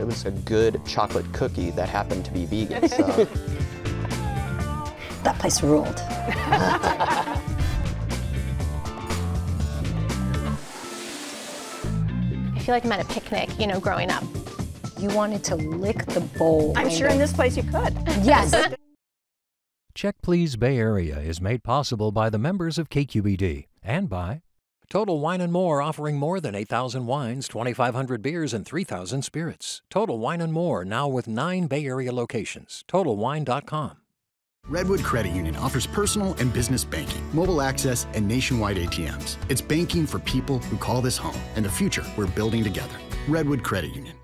It was a good chocolate cookie that happened to be vegan. So. That place ruled. I feel like I'm at a picnic, you know, growing up. You wanted to lick the bowl. I'm sure in this place you could. Yes. Check Please Bay Area is made possible by the members of KQED and by Total Wine & More, offering more than 8,000 wines, 2,500 beers, and 3,000 spirits. Total Wine & More, now with 9 Bay Area locations. TotalWine.com. Redwood Credit Union offers personal and business banking, mobile access, and nationwide ATMs. It's banking for people who call this home and the future we're building together. Redwood Credit Union.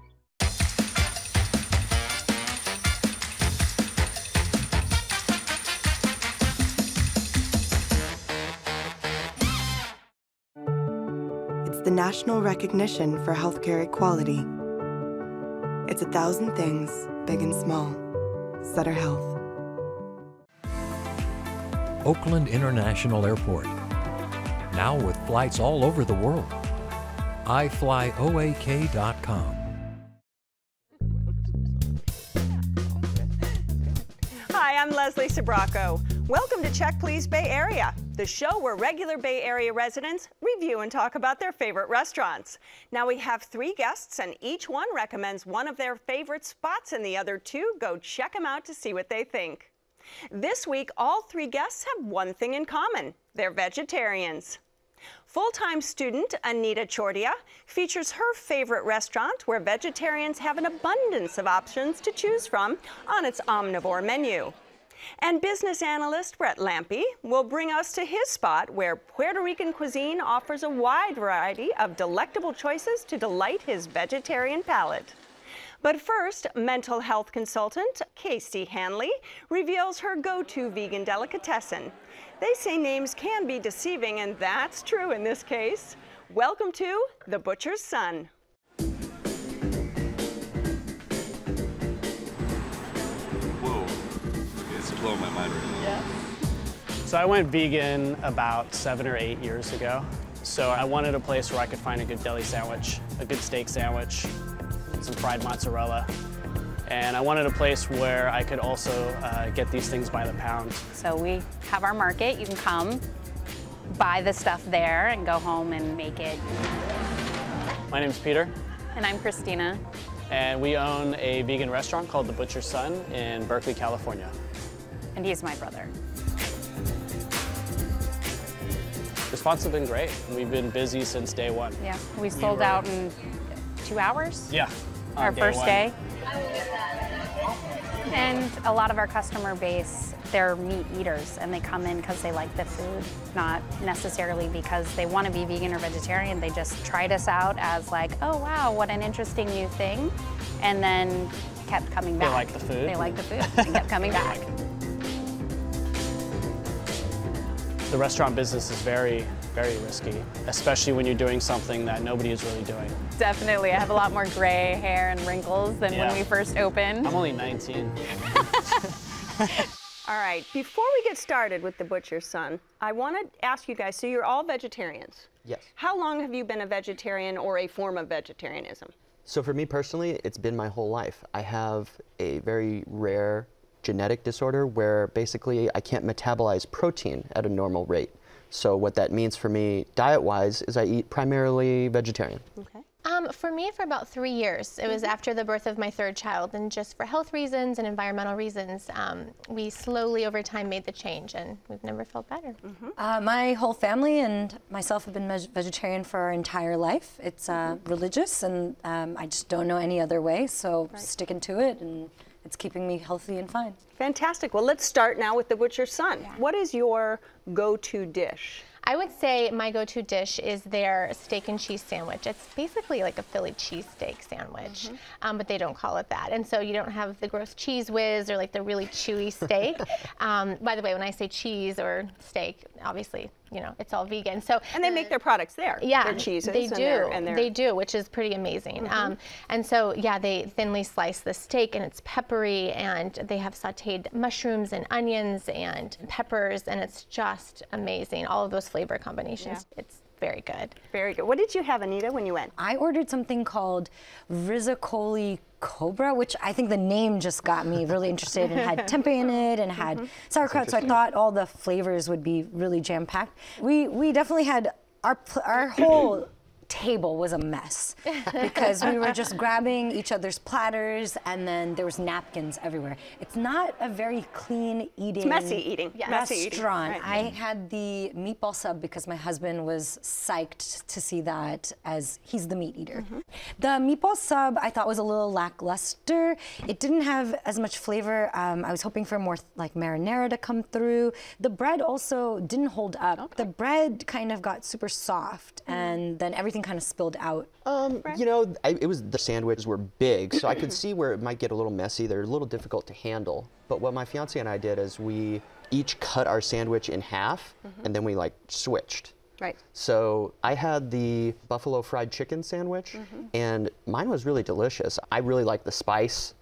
It's the national recognition for healthcare equality. It's 1,000 things, big and small. Sutter Health. Oakland International Airport, now with flights all over the world. iFlyOAK.com. Hi, I'm Leslie Sabraco. Welcome to Check Please Bay Area, the show where regular Bay Area residents review and talk about their favorite restaurants. Now we have 3 guests and each one recommends one of their favorite spots and the other 2 go check them out to see what they think. This week, all 3 guests have one thing in common. They're vegetarians. Full-time student Anita Chordia features her favorite restaurant where vegetarians have an abundance of options to choose from on its omnivore menu. And business analyst Brett Lampe will bring us to his spot where Puerto Rican cuisine offers a wide variety of delectable choices to delight his vegetarian palate. But first, mental health consultant Casey Hanley reveals her go-to vegan delicatessen. They say names can be deceiving, and that's true in this case. Welcome to The Butcher's Son. Whoa, it's blowing my mind right now. Yeah. So I went vegan about 7 or 8 years ago. So I wanted a place where I could find a good deli sandwich, a good steak sandwich, some fried mozzarella, and I wanted a place where I could also get these things by the pound. So we have our market. You can come buy the stuff there and go home and make it. My name's Peter. And I'm Christina. And we own a vegan restaurant called The Butcher's Son in Berkeley, California. And he's my brother. Response has been great. We've been busy since day one. Yeah, we sold out in 2 hours. Yeah. Our first day. And a lot of our customer base, they're meat eaters, and they come in because they like the food, not necessarily because they want to be vegan or vegetarian. They just tried us out as like, oh wow, what an interesting new thing, and then kept coming back. They like the food. They like the food and kept coming back. The restaurant business is very, very risky, especially when you're doing something that nobody is really doing. Definitely. I have a lot more gray hair and wrinkles than when we first opened. I'm only 19. All right, before we get started with The Butcher's Son, I want to ask you guys, so you're all vegetarians? Yes. How long have you been a vegetarian or a form of vegetarianism? So for me personally, it's been my whole life. I have a very rare genetic disorder where basically I can't metabolize protein at a normal rate. So what that means for me diet-wise is I eat primarily vegetarian. Okay. For me, for about 3 years. It was after the birth of my 3rd child, and just for health reasons and environmental reasons, we slowly over time made the change, and we've never felt better. My whole family and myself have been vegetarian for our entire life. It's religious, and I just don't know any other way, so sticking to it, and it's keeping me healthy and fine. Fantastic. Well, let's start now with The Butcher's Son. Yeah. What is your go-to dish? I would say my go-to dish is their steak and cheese sandwich. It's basically like a Philly cheesesteak sandwich, but they don't call it that. And so you don't have the gross cheese whiz or like the really chewy steak. By the way, when I say cheese or steak, obviously, you know, it's all vegan. So and they make their products there. Yeah, their cheeses. They do. They do, which is pretty amazing. And so, yeah, they thinly slice the steak, and it's peppery, and they have sautéed mushrooms and onions and peppers, and it's just amazing. All of those flavor combinations. Yeah. very good. Very good. What did you have, Anita, when you went? I ordered something called Rizzicoli Cobra, which I think the name just got me really interested, and had tempeh in it and had sauerkraut, so I thought all the flavors would be really jam-packed. We definitely had our whole table was a mess because we were just grabbing each other's platters, and then there was napkins everywhere. It's not a very clean eating. It's messy eating. Yeah. Messy eating. Restaurant. Right. I had the meatball sub because my husband was psyched to see that, as he's the meat eater. The meatball sub I thought was a little lackluster. It didn't have as much flavor. I was hoping for more like marinara to come through. The bread also didn't hold up. Okay. The bread kind of got super soft, and then everything kind of spilled out. You know, it was, the sandwiches were big, so I could see where it might get a little messy. They're a little difficult to handle. But what my fiance and I did is we each cut our sandwich in half, and then we like switched. Right. So I had the buffalo fried chicken sandwich, and mine was really delicious. I really like the spice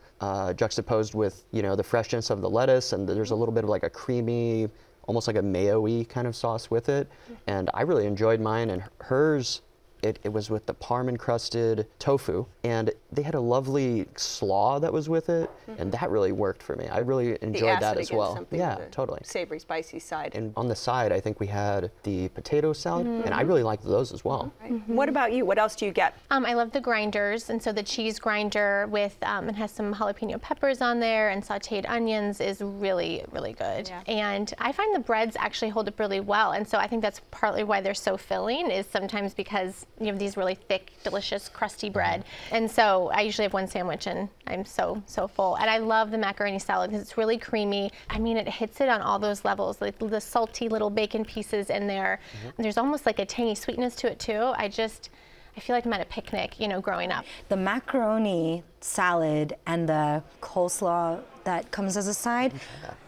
juxtaposed with, you know, the freshness of the lettuce, and there's a little bit of like a creamy, almost like a mayo-y kind of sauce with it. And I really enjoyed mine, and hers, it was with the parm-encrusted tofu, and they had a lovely slaw that was with it, and that really worked for me. I really enjoyed that as well. Yeah, totally. Savory, spicy side. And on the side, I think we had the potato salad, and I really liked those as well. What about you? What else do you get? I love the grinders, and so the cheese grinder with, it has some jalapeno peppers on there and sauteed onions is really, really good. Yeah. And I find the breads actually hold up really well, and so I think that's partly why they're so filling, is sometimes because you have these really thick, delicious, crusty bread. And so I usually have one sandwich and I'm so full. And I love the macaroni salad because it's really creamy. I mean, it hits it on all those levels, like the salty little bacon pieces in there. There's almost like a tangy sweetness to it too. I feel like I'm at a picnic, you know, growing up. The macaroni salad and the coleslaw that comes as a side,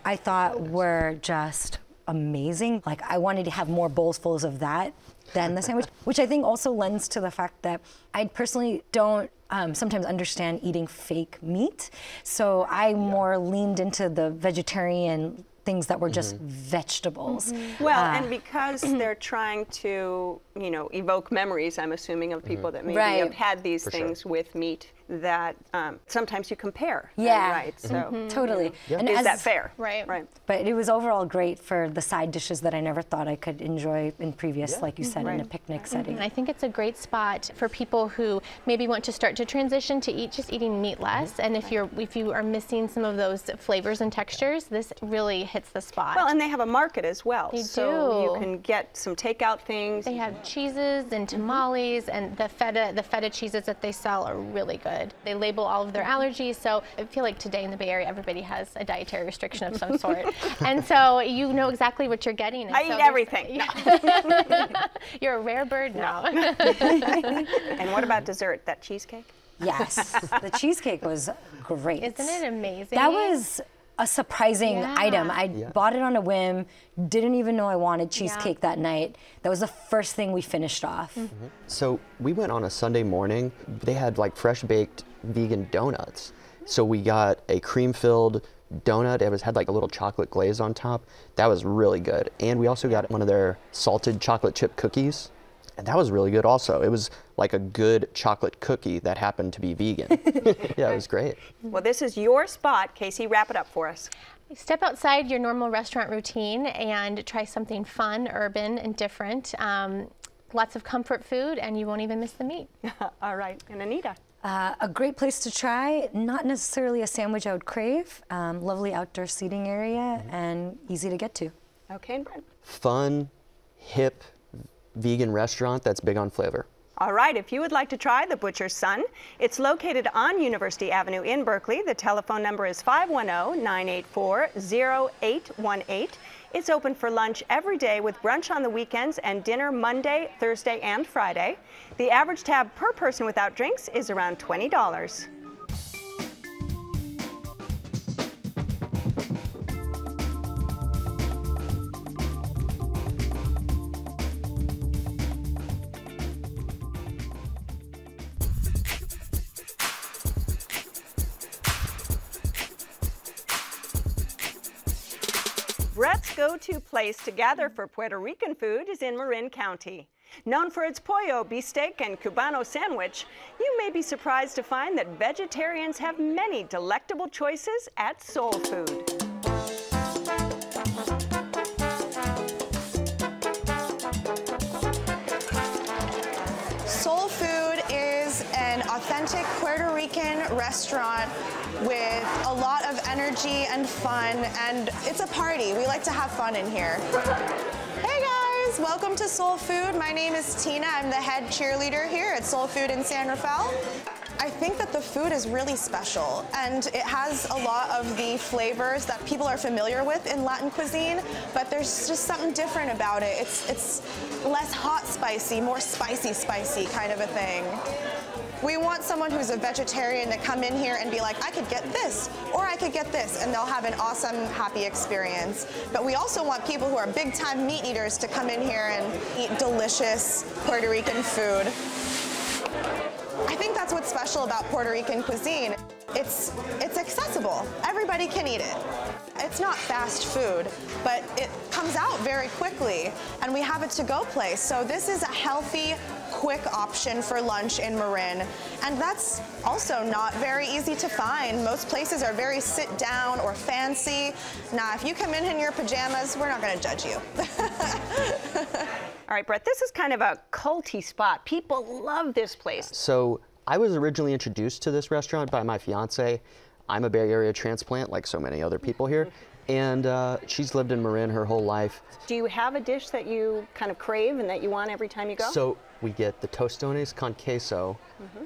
I thought were just amazing. Like, I wanted to have more bowls full of that than the sandwich, which I think also lends to the fact that I personally don't sometimes understand eating fake meat. So I more leaned into the vegetarian things that were just vegetables. Well, and because they're trying to, you know, evoke memories, I'm assuming, of people that maybe have had these things with meat that sometimes you compare. Yeah. Right. So totally. And is that fair? Right. Right. But it was overall great for the side dishes that I never thought I could enjoy in previous, like you said, in a picnic setting. And I think it's a great spot for people who maybe want to start to transition to eating meat less. And if you are missing some of those flavors and textures, this really hits the spot. Well, and they have a market as well. They so do. You can get some takeout things. They have cheeses and tamales, and the feta cheeses that they sell are really good. They label all of their allergies, so I feel like today in the Bay Area everybody has a dietary restriction of some sort. And so you know exactly what you're getting. I eat everything. You're a rare bird now. And what about dessert? That cheesecake? Yes, the cheesecake was great. Isn't it amazing? That was a surprising item. I bought it on a whim, didn't even know I wanted cheesecake that night. That was the first thing we finished off. So we went on a Sunday morning. They had like fresh baked vegan donuts. So we got a cream filled donut. It had like a little chocolate glaze on top. That was really good. And we also got one of their salted chocolate chip cookies. And that was really good also. It was like a good chocolate cookie that happened to be vegan. Yeah, it was great. Well, this is your spot. Casey, wrap it up for us. Step outside your normal restaurant routine and try something fun, urban, and different. Lots of comfort food, and you won't even miss the meat. All right. And Anita? A great place to try, not necessarily a sandwich I would crave. Lovely outdoor seating area and easy to get to. Okay, and Brent? Fun, hip, vegan restaurant that's big on flavor. All right, if you would like to try the Butcher's Son, it's located on University Avenue in Berkeley. The telephone number is 510-984-0818. It's open for lunch every day with brunch on the weekends and dinner Monday, Thursday, and Friday. The average tab per person without drinks is around $20. Brett's go-to place to gather for Puerto Rican food is in Marin County. Known for its pollo, beefsteak, and Cubano sandwich, you may be surprised to find that vegetarians have many delectable choices at Soul Food. Soul Food is an authentic Puerto Rican restaurant with a lot of energy and fun, and it's a party. We like to have fun in here. Hey guys, welcome to Soul Food. My name is Tina. I'm the head cheerleader here at Soul Food in San Rafael. I think that the food is really special, and it has a lot of the flavors that people are familiar with in Latin cuisine, but there's just something different about it. It's less hot spicy, more spicy kind of a thing. We want someone who's a vegetarian to come in here and be like, I could get this, or I could get this, and they'll have an awesome, happy experience. But we also want people who are big-time meat eaters to come in here and eat delicious Puerto Rican food. I think that's what's special about Puerto Rican cuisine. It's accessible. Everybody can eat it. It's not fast food, but it comes out very quickly, and we have a to-go place. So this is a healthy, quick option for lunch in Marin, and that's also not very easy to find. Most places are very sit down or fancy. Now, if you come in your pajamas, we're not going to judge you. All right, Brett, this is kind of a culty spot. People love this place. So I was originally introduced to this restaurant by my fiance. I'm a Bay Area transplant, like so many other people here, and she's lived in Marin her whole life. Do you have a dish that you kind of crave and that you want every time you go? So we get the tostones con queso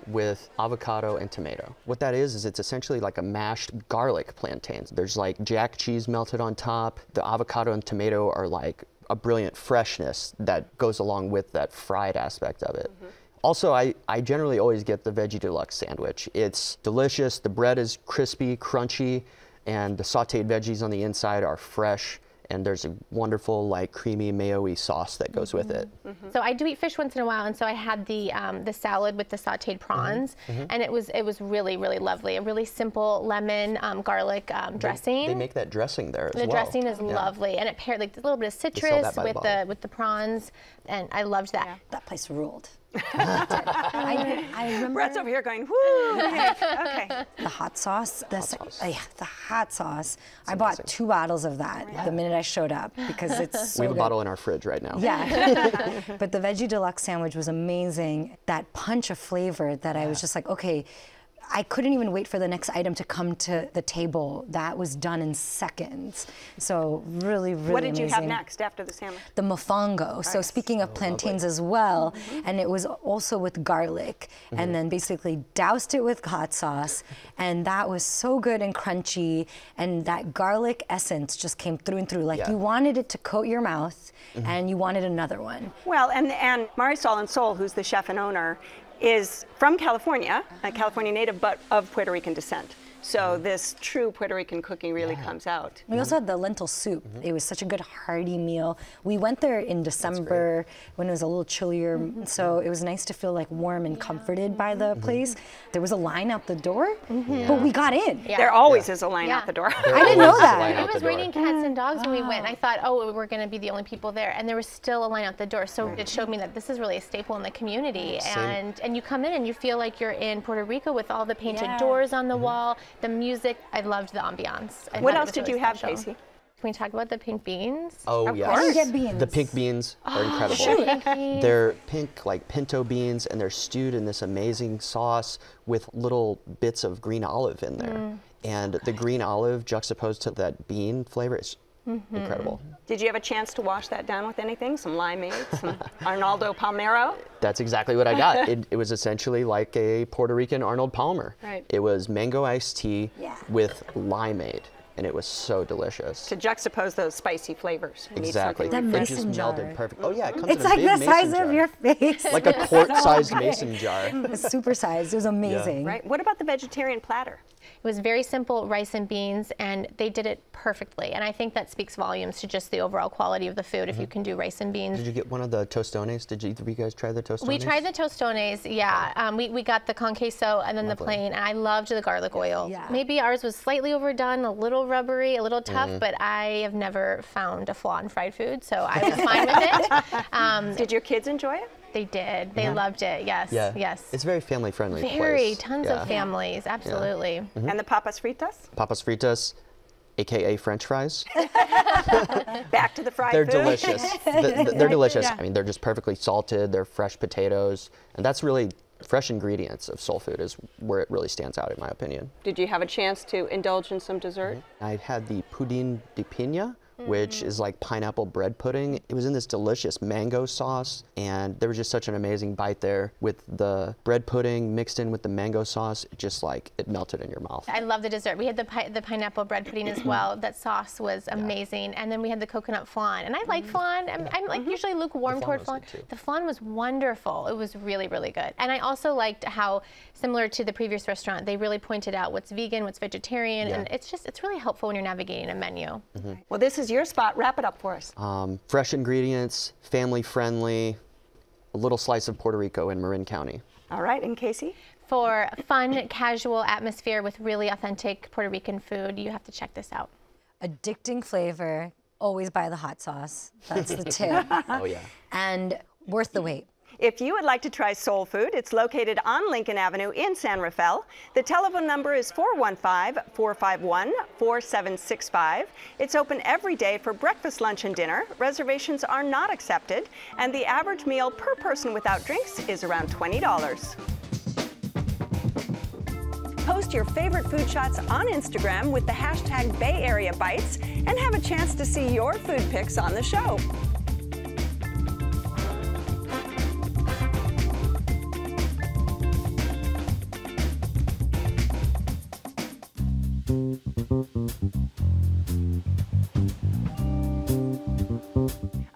with avocado and tomato. What that is it's essentially like a mashed garlic plantain. There's like jack cheese melted on top. The avocado and tomato are like a brilliant freshness that goes along with that fried aspect of it. Also, I generally always get the Veggie Deluxe sandwich. It's delicious, the bread is crispy, crunchy, and the sauteed veggies on the inside are fresh, and there's a wonderful, like, creamy mayo-y sauce that goes with it. So I do eat fish once in a while, and so I had the salad with the sauteed prawns, and it was really, really lovely. A really simple lemon garlic dressing. They make that dressing there as well. The dressing is lovely, and it paired like a little bit of citrus with the prawns, and I loved that. Yeah. That place ruled. I remember Brett's over here going, whoo! Okay. The hot sauce. The hot sauce. I bought 2 bottles of that the minute I showed up because it's so We have a good. bottle in our fridge right now. Yeah. But the Veggie Deluxe sandwich was amazing. That punch of flavor that I was just like, okay, I couldn't even wait for the next item to come to the table. That was done in seconds. So really, really What did you have amazing. next after the sandwich? The mofongo. So speaking of plantains as well, and it was also with garlic, and then basically doused it with hot sauce, and that was so good and crunchy, and that garlic essence just came through and through. Like you wanted it to coat your mouth, and you wanted another one. Well, and Marisol and Sol, who's the chef and owner, is from California, a California native, but of Puerto Rican descent. So this true Puerto Rican cooking really comes out. We also had the lentil soup. It was such a good hearty meal. We went there in December when it was a little chillier, so it was nice to feel like warm and comforted by the place. There was a line out the door, but we got in. There always is a line out the door. I didn't know that. It was raining cats and dogs when we went. I thought, oh, we're going to be the only people there, and there was still a line out the door. So it showed me that this is really a staple in the community, and you come in and you feel like you're in Puerto Rico with all the painted doors on the wall. The music, I loved the ambiance. What else did you have, Casey? Can we talk about the pink beans? Oh, yes. I didn't get beans. The pink beans are incredible. Shoot. They're pink, like pinto beans, and they're stewed in this amazing sauce with little bits of green olive in there. And the green olive juxtaposed to that bean flavor is incredible. Did you have a chance to wash that down with anything? Some limeade, some Arnaldo Palmero? That's exactly what I got. It was essentially like a Puerto Rican Arnold Palmer. Right. It was mango iced tea with limeade, and it was so delicious. To juxtapose those spicy flavors. You need Exactly. something That like It just mason jar. melded perfect. Oh yeah, it comes It's in a like big the mason size jar. of your face. Like a quart-sized mason jar. It was super sized. It was amazing. Right. What about the vegetarian platter? It was very simple, rice and beans, and they did it perfectly. And I think that speaks volumes to just the overall quality of the food if you can do rice and beans. Did you get one of the tostones? Did either of you guys try the tostones? We tried the tostones, yeah. We got the con queso and then the plain, and I loved the garlic oil. Yeah. Maybe ours was slightly overdone, a little rubbery, a little tough, but I have never found a flaw in fried food, so I was fine with it. Did your kids enjoy it? They did. They loved it. Yes. Yeah. Yes. It's very family friendly. Very. Tons of families. Absolutely. And the papas fritas? Papas fritas, AKA French fries. Back to the fried They're food. delicious. They're delicious. Yeah. I mean, they're just perfectly salted. They're fresh potatoes, and that's really fresh ingredients of soul food is where it really stands out, in my opinion. Did you have a chance to indulge in some dessert? I had the pudding de piña, which is like pineapple bread pudding. It was in this delicious mango sauce, and there was just such an amazing bite there with the bread pudding mixed in with the mango sauce. Just like it melted in your mouth. I love the dessert. We had the pineapple bread pudding as well. That sauce was amazing. And then we had the coconut flan. And I like flan. I'm like usually lukewarm toward flan. The flan was wonderful. It was really, really good. And I also liked how, similar to the previous restaurant, they really pointed out what's vegan, what's vegetarian, and it's really helpful when you're navigating a menu. Well, this is your spot. Wrap it up for us. Fresh ingredients, family friendly, a little slice of Puerto Rico in Marin County. All right, and Casey? For fun, casual atmosphere with really authentic Puerto Rican food, you have to check this out. Addicting flavor, always buy the hot sauce. That's the tip. Oh yeah. And worth the wait. If you would like to try soul food, it's located on Lincoln Avenue in San Rafael. The telephone number is 415-451-4765. It's open every day for breakfast, lunch, and dinner. Reservations are not accepted, and the average meal per person without drinks is around $20. Post your favorite food shots on Instagram with the hashtag Bay Area Bites and have a chance to see your food pics on the show.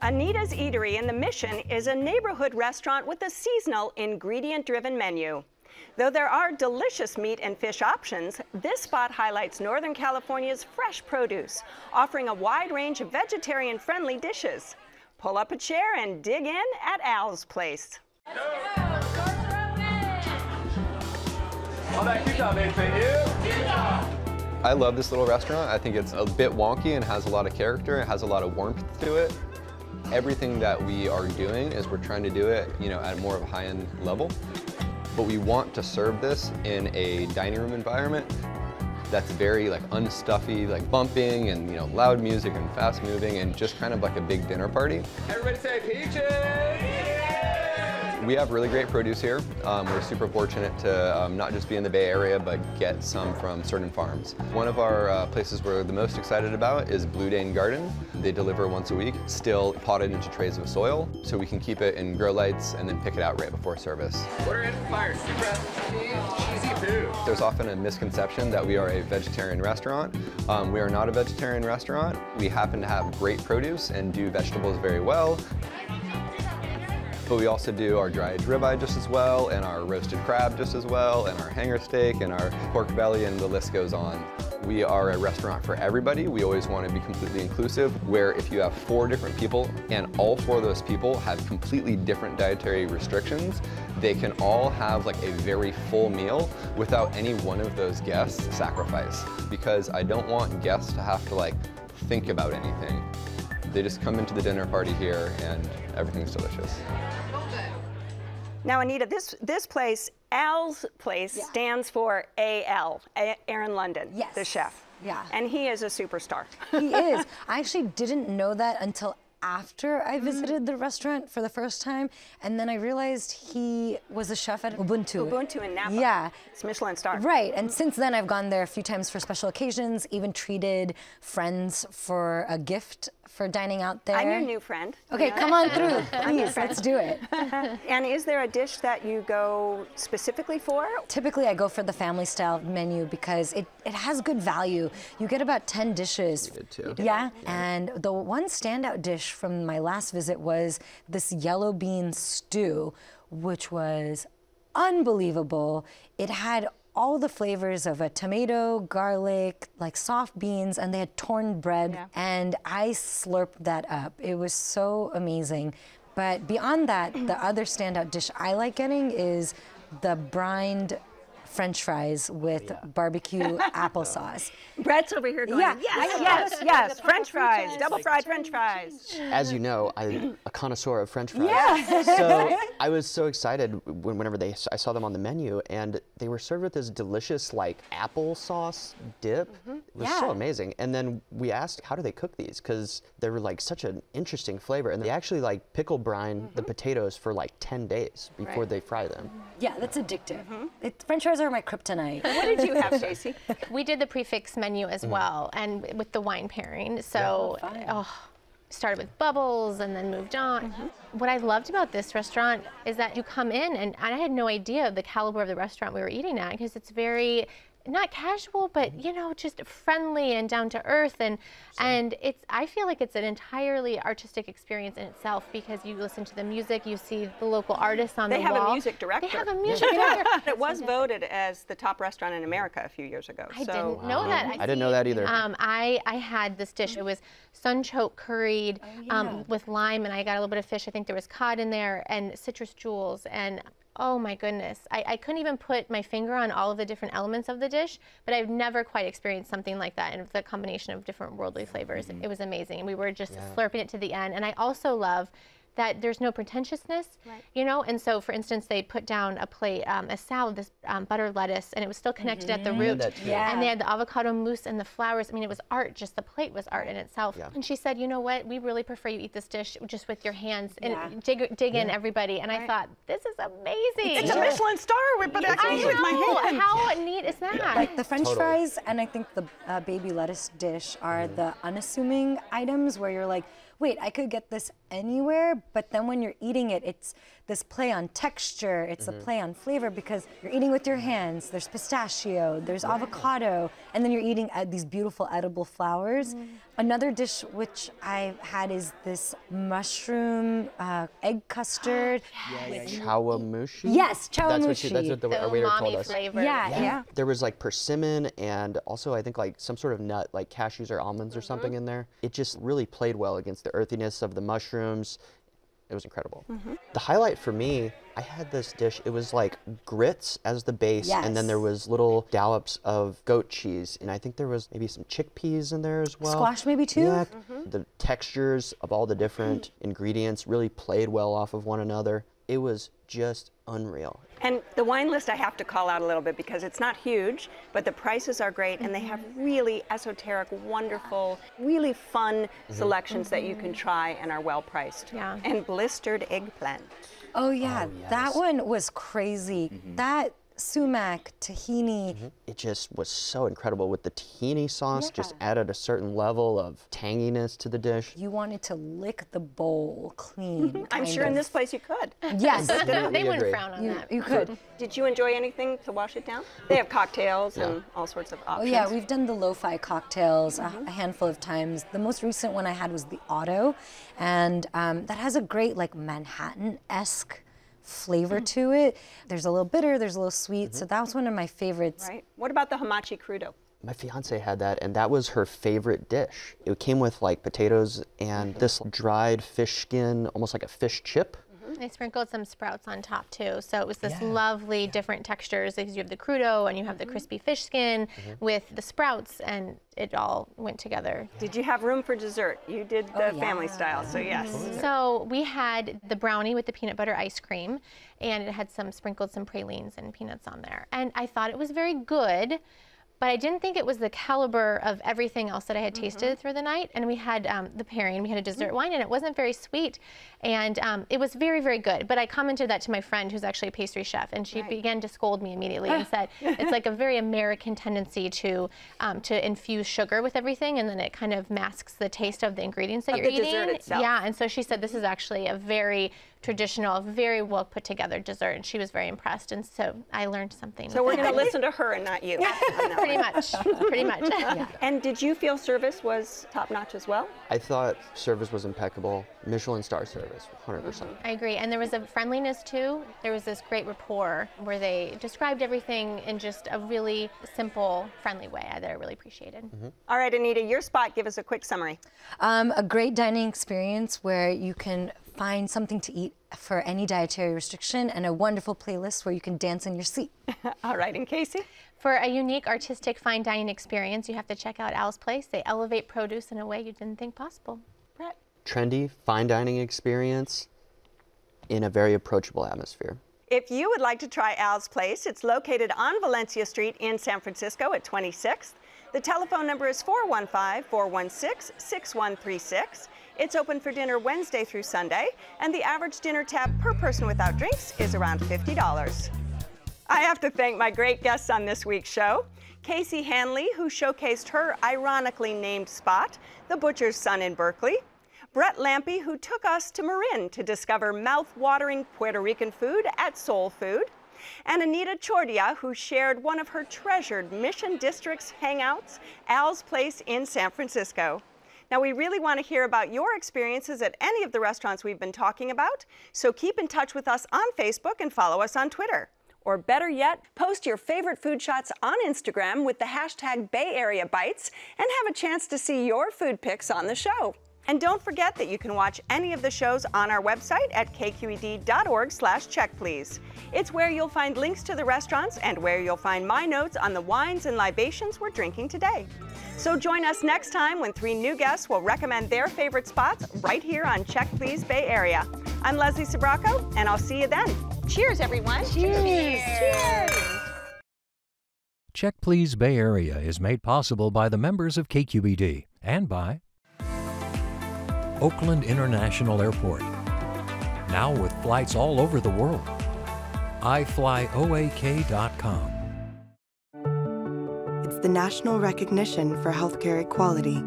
Anita's Eatery in the Mission is a neighborhood restaurant with a seasonal, ingredient-driven menu. Though there are delicious meat and fish options, this spot highlights Northern California's fresh produce, offering a wide range of vegetarian-friendly dishes. Pull up a chair and dig in at Al's Place. I love this little restaurant. I think it's a bit wonky and has a lot of character. It has a lot of warmth to it. Everything that we are doing is we're trying to do it, at more of a high-end level. But we want to serve this in a dining room environment that's very unstuffy, bumping and loud music and fast moving and just kind of like a big dinner party. Everybody say peaches! We have really great produce here. We're super fortunate to not just be in the Bay Area, but get some from certain farms. One of our places we're the most excited about is Blue Dane Garden. They deliver once a week, still potted into trays of soil, so we can keep it in grow lights and then pick it out right before service. Order in fire, super cheesy food. There's often a misconception that we are a vegetarian restaurant. We are not a vegetarian restaurant. We happen to have great produce and do vegetables very well. But we also do our dry aged ribeye just as well, and our roasted crab just as well, and our hanger steak, and our pork belly, and the list goes on. We are a restaurant for everybody. We always want to be completely inclusive, where if you have 4 different people, and all 4 of those people have completely different dietary restrictions, they can all have a very full meal without any one of those guests sacrifice. Because I don't want guests to have to think about anything. They just come into the dinner party here and everything's delicious. Now, Anita, this place, Al's Place, stands for A.L., Aaron London, the chef. Yeah. And he is a superstar. He is. I actually didn't know that until after I visited the restaurant for the first time, and then I realized he was a chef at Ubuntu. Ubuntu in Napa. Yeah. It's Michelin star. Right, and since then I've gone there a few times for special occasions, even treated friends for a gift for dining out there. I'm your new friend. Okay, come on through, please, let's do it. And is there a dish that you go specifically for? Typically I go for the family style menu because it has good value. You get about 10 dishes. We did too. Yeah, and the one standout dish from my last visit was this yellow bean stew, which was unbelievable. It had all the flavors of a tomato, garlic, soft beans, and they had torn bread, and I slurped that up. It was so amazing. But beyond that, the other standout dish I like getting is the brined French fries with barbecue applesauce. Brett's over here going, yes, French fries, double fried French fries. As you know, I'm a connoisseur of French fries. Yeah. So I was so excited whenever I saw them on the menu, and they were served with this delicious like applesauce dip. It was so amazing. And then we asked, how do they cook these? Because they were like such an interesting flavor, and they actually like pickle brine the potatoes for like 10 days before they fry them. Yeah, that's addictive. French fries are my kryptonite. What did you have, Stacey? We did the prefix menu as well, and with the wine pairing. So, started with bubbles and then moved on. What I loved about this restaurant is that you come in, and I had no idea the caliber of the restaurant we were eating at, because it's very, not casual, but you know, just friendly and down to earth, and I feel like it's an entirely artistic experience in itself, because you listen to the music, you see the local artists on the wall. They have a music director. They have a music director. It was voted as the top restaurant in America a few years ago. I didn't know that. I didn't know that either. I had this dish. It was sunchoke curried with lime, and I got a little bit of fish. I think there was cod in there and citrus jewels, and oh my goodness. I couldn't even put my finger on all of the different elements of the dish, but I've never quite experienced something like that, and the combination of different worldly flavors. It was amazing. And we were just slurping it to the end. And I also love that there's no pretentiousness, you know? And so, for instance, they put down a plate, a salad, this butter lettuce, and it was still connected at the root. And they had the avocado mousse and the flowers. I mean, it was art, just the plate was art in itself. And she said, you know what, we really prefer you eat this dish just with your hands, and dig in, everybody. And I thought, this is amazing. It's a Michelin star, but I can eat with my hands. How neat is that? Like the French fries and I think the baby lettuce dish are the unassuming items where you're like, wait, I could get this anywhere, but then when you're eating it, it's this play on texture, it's a play on flavor, because you're eating with your hands. There's pistachio, there's avocado, and then you're eating these beautiful edible flowers. Another dish which I've had is this mushroom egg custard. Chawamushi? Yes, chawamushi. That's what the waiter told us. Flavor. Yeah. There was like persimmon and also I think like some sort of nut, like cashews or almonds or something in there. It just really played well against the earthiness of the mushrooms. It was incredible. The highlight for me, I had this dish, it was like grits as the base, and then there was little dollops of goat cheese, and I think there was maybe some chickpeas in there as well. Squash maybe too? Yeah, the textures of all the different ingredients really played well off of one another. It was just unreal. And the wine list I have to call out a little bit because it's not huge, but the prices are great, and they have really esoteric, wonderful, really fun selections that you can try and are well priced. And blistered eggplant. Oh yeah, that one was crazy. That sumac, tahini. It just was so incredible with the tahini sauce, just added a certain level of tanginess to the dish. You wanted to lick the bowl clean. I'm sure in this place you could. Yes. They wouldn't frown on that. You could. Did you enjoy anything to wash it down? They have cocktails and all sorts of options. Oh yeah, we've done the lo-fi cocktails a handful of times. The most recent one I had was the Auto, and that has a great like Manhattan-esque flavor to it. There's a little bitter, there's a little sweet, so that was one of my favorites. Right. What about the hamachi crudo? My fiance had that, and that was her favorite dish. It came with like potatoes and this dried fish skin, almost like a fish chip. They sprinkled some sprouts on top too, so it was this lovely different textures, because you have the crudo and you have the crispy fish skin with the sprouts, and it all went together. Did you have room for dessert? You did the family style, so yes. So we had the brownie with the peanut butter ice cream, and it had sprinkled some pralines and peanuts on there, and I thought it was very good. But I didn't think it was the caliber of everything else that I had tasted through the night. And we had the pairing, we had a dessert wine, and it wasn't very sweet. And it was very, very good. But I commented that to my friend, who's actually a pastry chef, and she began to scold me immediately and said, it's like a very American tendency to infuse sugar with everything, and then it kind of masks the taste of the ingredients that you're eating. Dessert itself. Yeah, and so she said this is actually a very traditional, very well put together dessert, and she was very impressed, and so I learned something. So we're going to listen to her and not you. Pretty much. And did you feel service was top notch as well? I thought service was impeccable. Michelin star service, 100%. I agree, and there was a friendliness too. There was this great rapport where they described everything in just a really simple, friendly way that I really appreciated. All right, Anita, your spot, give us a quick summary. A great dining experience where you can find something to eat for any dietary restriction and a wonderful playlist where you can dance in your seat. All right, and Casey? For a unique artistic fine dining experience, you have to check out Al's Place. They elevate produce in a way you didn't think possible. Brett? Trendy, fine dining experience in a very approachable atmosphere. If you would like to try Al's Place, it's located on Valencia Street in San Francisco at 26th. The telephone number is 415-416-6136. It's open for dinner Wednesday through Sunday, and the average dinner tab per person without drinks is around $50. I have to thank my great guests on this week's show. Casey Hanley, who showcased her ironically named spot, The Butcher's Son in Berkeley. Brett Lampe, who took us to Marin to discover mouth-watering Puerto Rican food at Soul Food. And Anita Chordia, who shared one of her treasured Mission District's hangouts, Al's Place in San Francisco. Now, we really want to hear about your experiences at any of the restaurants we've been talking about, so keep in touch with us on Facebook and follow us on Twitter. Or better yet, post your favorite food shots on Instagram with the hashtag Bay Area Bites and have a chance to see your food pics on the show. And don't forget that you can watch any of the shows on our website at kqed.org/checkplease. It's where you'll find links to the restaurants and where you'll find my notes on the wines and libations we're drinking today. So join us next time when 3 new guests will recommend their favorite spots right here on Check Please Bay Area. I'm Leslie Sbrocco, and I'll see you then. Cheers, everyone. Cheers. Cheers. Check Please Bay Area is made possible by the members of KQED and by Oakland International Airport, now with flights all over the world. iFlyOAK.com. It's the national recognition for healthcare equality.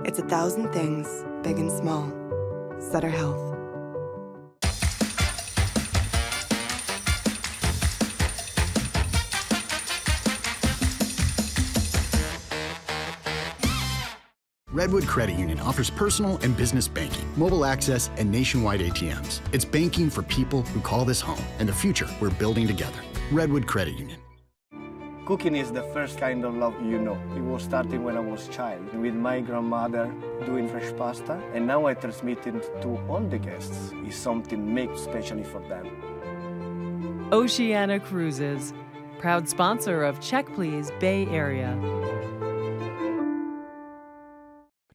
It's 1,000 things, big and small. Sutter Health. Redwood Credit Union offers personal and business banking, mobile access, and nationwide ATMs. It's banking for people who call this home and the future we're building together. Redwood Credit Union. Cooking is the first kind of love you know. It was starting when I was a child, with my grandmother doing fresh pasta, and now I transmit it to all the guests. It's something made especially for them. Oceana Cruises, proud sponsor of Check Please Bay Area.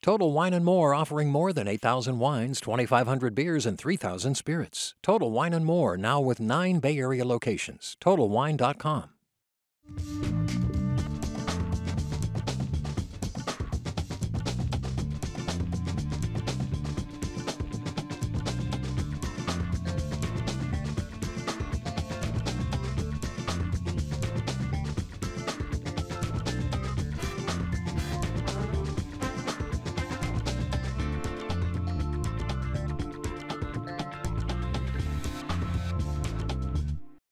Total Wine & More, offering more than 8,000 wines, 2,500 beers, and 3,000 spirits. Total Wine & More, now with 9 Bay Area locations. TotalWine.com.